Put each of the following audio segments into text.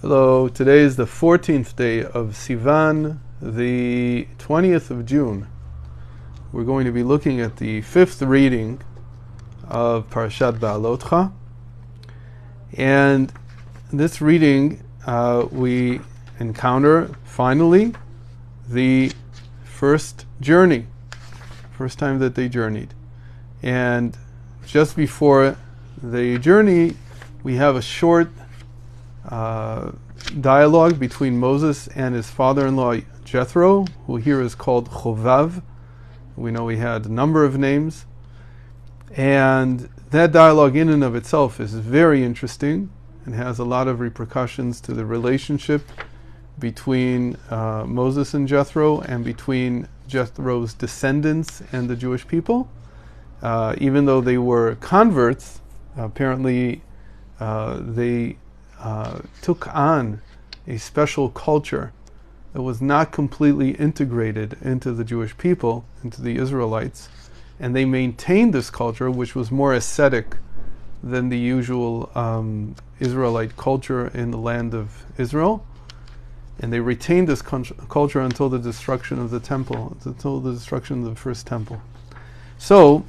Hello, today is the 14th day of Sivan, the 20th of June. We're going to be looking at the fifth reading of Parashat Behaalotecha. And in this reading, we encounter, finally, the first journey, first time that they journeyed. And just before the journey, we have a short dialogue between Moses and his father-in-law Jethro, who here is called Chovav. We know he had a number of names, and that dialogue in and of itself is very interesting and has a lot of repercussions to the relationship between Moses and Jethro, and between Jethro's descendants and the Jewish people. Even though they were converts, apparently they took on a special culture that was not completely integrated into the Jewish people, into the Israelites, and they maintained this culture, which was more ascetic than the usual Israelite culture in the land of Israel. And they retained this culture until the destruction of the temple, until the destruction of the first temple. So,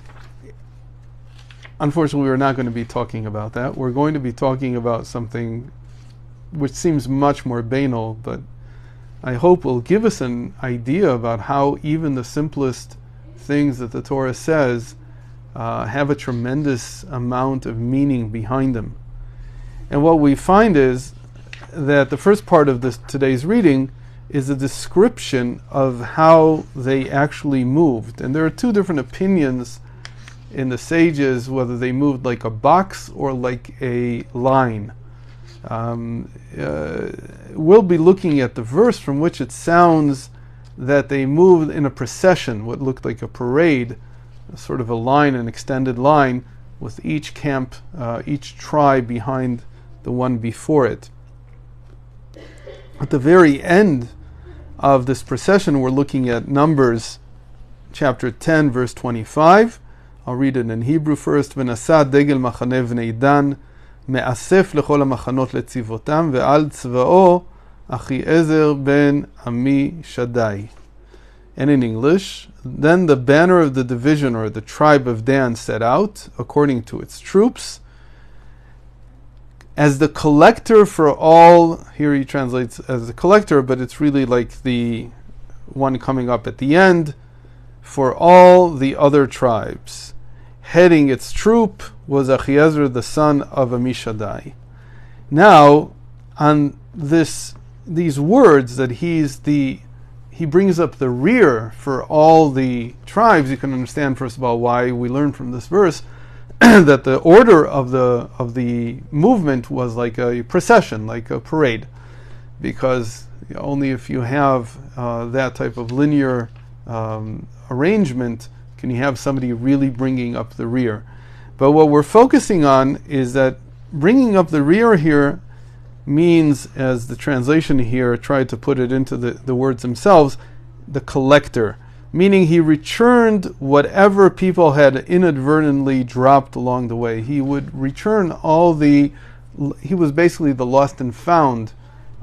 unfortunately, we're not going to be talking about that. We're going to be talking about something which seems much more banal, but I hope will give us an idea about how even the simplest things that the Torah says have a tremendous amount of meaning behind them. And what we find is that the first part of today's reading is a description of how they actually moved. And there are two different opinions in the sages, whether they moved like a box or like a line. We'll be looking at the verse from which it sounds that they moved in a procession, what looked like a parade, sort of a line, an extended line, with each camp, each tribe behind the one before it. At the very end of this procession, we're looking at Numbers chapter 10, verse 25. I'll read it in Hebrew first. V'nasa degel machane v'nei Dan me'asef lechol ha'machanot letzivotam ve'al tzva'o Achiezer ben Ami Shaddai. And in English, then the banner of the division or the tribe of Dan set out according to its troops as the collector for all. Here he translates as the collector, but it's really like the one coming up at the end, for all the other tribes. Heading its troop was Achiezer, the son of Ammishaddai. Now, on these words that he brings up the rear for all the tribes, you can understand first of all why we learn from this verse that the order of the movement was like a procession, like a parade, because only if you have that type of linear arrangement can you have somebody really bringing up the rear. But what we're focusing on is that bringing up the rear here means, as the translation here tried to put it into the words themselves, the collector, meaning he returned whatever people had inadvertently dropped along the way. He would return he was basically the lost and found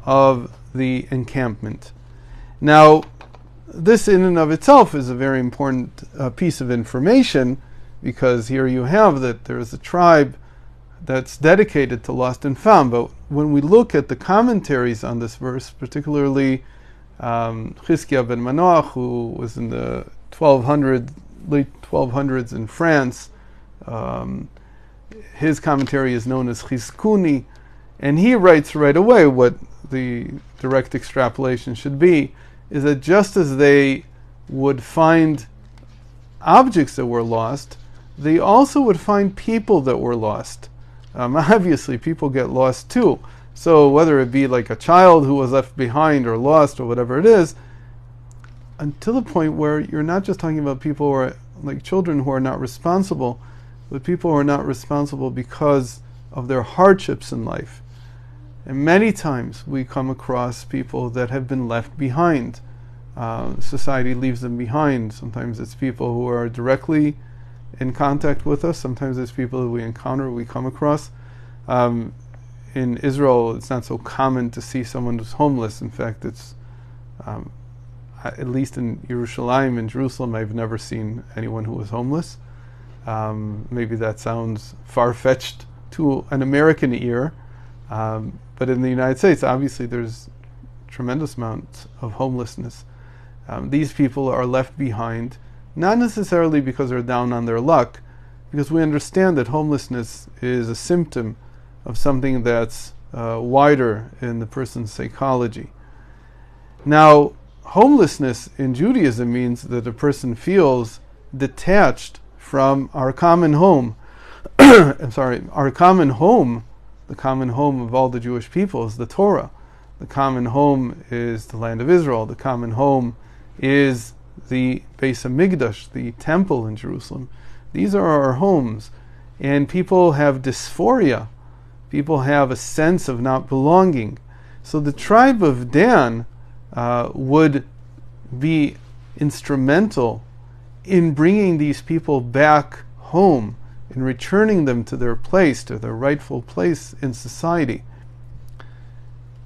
of the encampment. Now, this in and of itself is a very important piece of information, because here you have that there is a tribe that's dedicated to lost and found. But when we look at the commentaries on this verse, particularly Chizkiah ben Manoach, who was in the late 1200s in France, his commentary is known as Chizkuni, and he writes right away what the direct extrapolation should be, is that just as they would find objects that were lost, they also would find people that were lost. Obviously, people get lost too. So whether it be like a child who was left behind or lost or whatever it is, until the point where you're not just talking about people who are like children who are not responsible, but people who are not responsible because of their hardships in life. And many times we come across people that have been left behind. Society leaves them behind. Sometimes it's people who are directly in contact with us. Sometimes it's people that we encounter, we come across. in Israel, it's not so common to see someone who's homeless. In fact, it's at least in Yerushalayim, in Jerusalem, I've never seen anyone who was homeless. Maybe that sounds far-fetched to an American ear, but in the United States, obviously, there's tremendous amounts of homelessness. These people are left behind, not necessarily because they're down on their luck, because we understand that homelessness is a symptom of something that's wider in the person's psychology. Now, homelessness in Judaism means that a person feels detached from our common home. Our common home, the common home of all the Jewish people, is the Torah. The common home is the land of Israel. The common home is the Beis HaMikdash, the temple in Jerusalem. These are our homes. And people have dysphoria. People have a sense of not belonging. So the tribe of Dan would be instrumental in bringing these people back home, in returning them to their place, to their rightful place in society.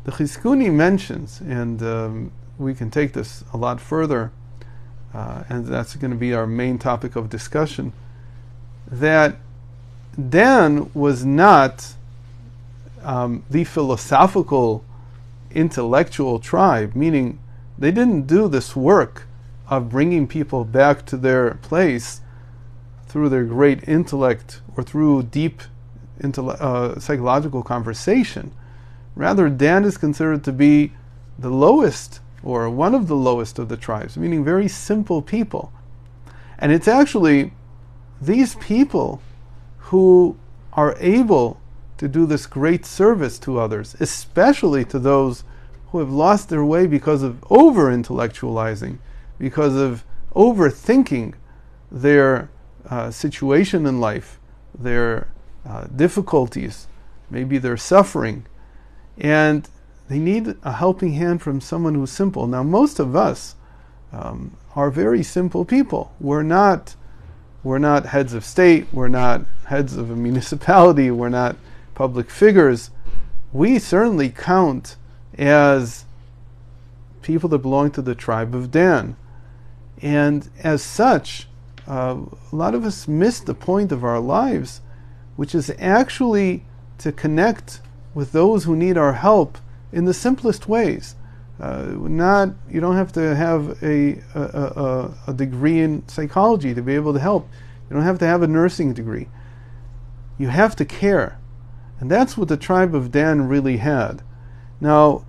The Chizkuni mentions, and we can take this a lot further, and that's going to be our main topic of discussion, that Dan was not the philosophical, intellectual tribe, meaning they didn't do this work of bringing people back to their place through their great intellect or through deep psychological conversation. Rather, Dan is considered to be the lowest, or one of the lowest of the tribes, meaning very simple people. And it's actually these people who are able to do this great service to others, especially to those who have lost their way because of over-intellectualizing, because of overthinking their situation in life, their difficulties, maybe their suffering, and they need a helping hand from someone who's simple. Now, most of us are very simple people. We're not heads of state, we're not heads of a municipality, we're not public figures. We certainly count as people that belong to the tribe of Dan. And as such, a lot of us miss the point of our lives, which is actually to connect with those who need our help in the simplest ways. You don't have to have a degree in psychology to be able to help. You don't have to have a nursing degree. You have to care. And that's what the tribe of Dan really had. Now,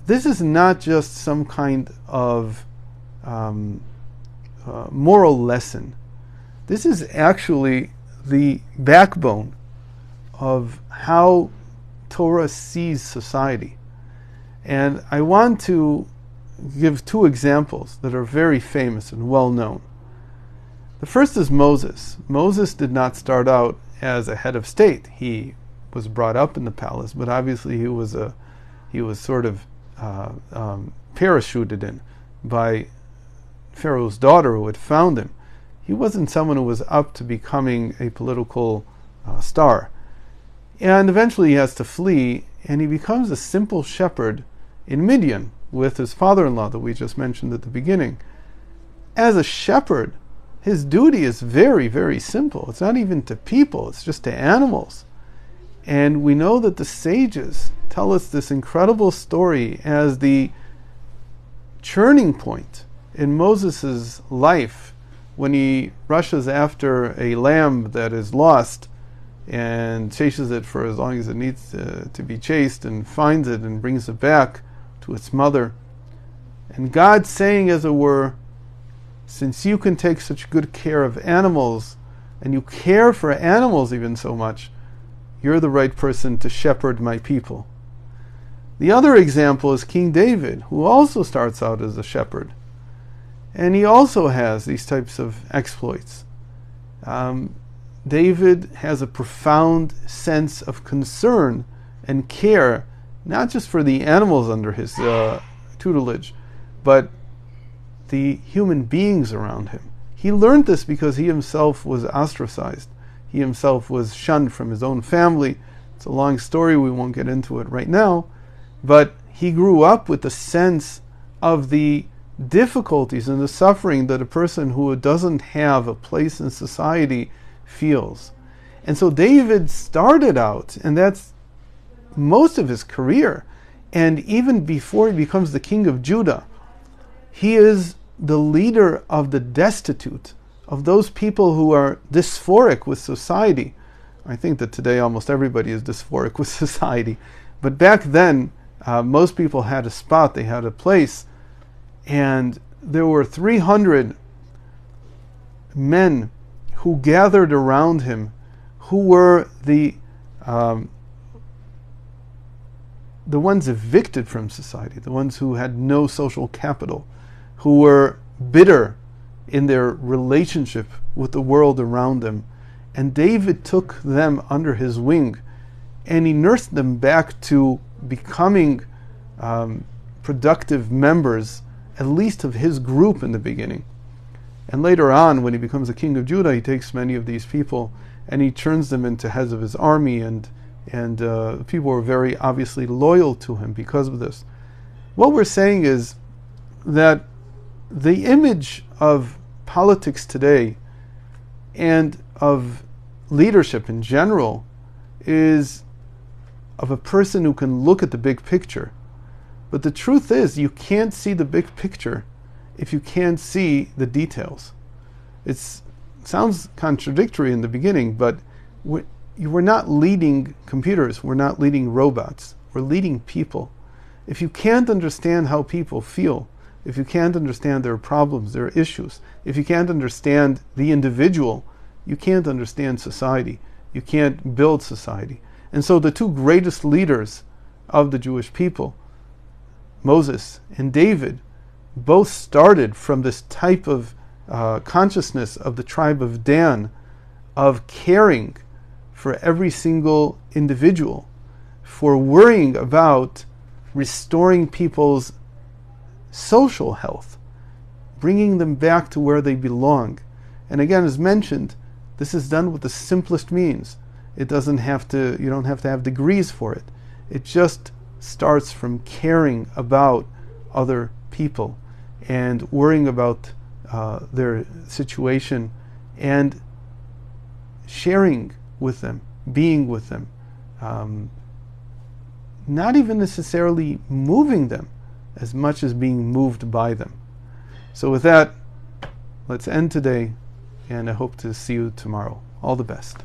this is not just some kind of moral lesson. This is actually the backbone of how Torah sees society. And I want to give two examples that are very famous and well known. The first is Moses. Moses did not start out as a head of state. He was brought up in the palace, but obviously he was sort of parachuted in by Pharaoh's daughter who had found him. He wasn't someone who was up to becoming a political star. And eventually he has to flee, and he becomes a simple shepherd in Midian with his father-in-law that we just mentioned at the beginning. As a shepherd, his duty is very, very simple. It's not even to people, it's just to animals. And we know that the sages tell us this incredible story as the turning point in Moses' life when he rushes after a lamb that is lost and chases it for as long as it needs to be chased, and finds it and brings it back to its mother. And God saying, as it were, since you can take such good care of animals, and you care for animals even so much, you're the right person to shepherd my people. The other example is King David, who also starts out as a shepherd. And he also has these types of exploits. David has a profound sense of concern and care, not just for the animals under his tutelage, but the human beings around him. He learned this because he himself was ostracized. He himself was shunned from his own family. It's a long story, we won't get into it right now, but he grew up with the sense of the difficulties and the suffering that a person who doesn't have a place in society feels. And so David started out, and that's most of his career, and even before he becomes the king of Judah, he is the leader of the destitute, of those people who are dysphoric with society. I think that today almost everybody is dysphoric with society. But back then, most people had a spot, they had a place, and there were 300 men who gathered around him, who were the ones evicted from society, the ones who had no social capital, who were bitter in their relationship with the world around them. And David took them under his wing, and he nursed them back to becoming productive members, at least of his group in the beginning. And later on, when he becomes the king of Judah, he takes many of these people and he turns them into heads of his army, and people were very obviously loyal to him because of this. What we're saying is that the image of politics today and of leadership in general is of a person who can look at the big picture. But the truth is, you can't see the big picture if you can't see the details. It sounds contradictory in the beginning, but we're not leading computers, we're not leading robots, we're leading people. If you can't understand how people feel, if you can't understand their problems, their issues, if you can't understand the individual, you can't understand society. You can't build society. And so the two greatest leaders of the Jewish people, Moses and David, both started from this type of consciousness of the tribe of Dan, of caring for every single individual, for worrying about restoring people's social health, bringing them back to where they belong. And again, as mentioned, this is done with the simplest means. You don't have to have degrees for it. It just starts from caring about other people and worrying about their situation and sharing with them, being with them, not even necessarily moving them as much as being moved by them. So with that, let's end today, and I hope to see you tomorrow. All the best.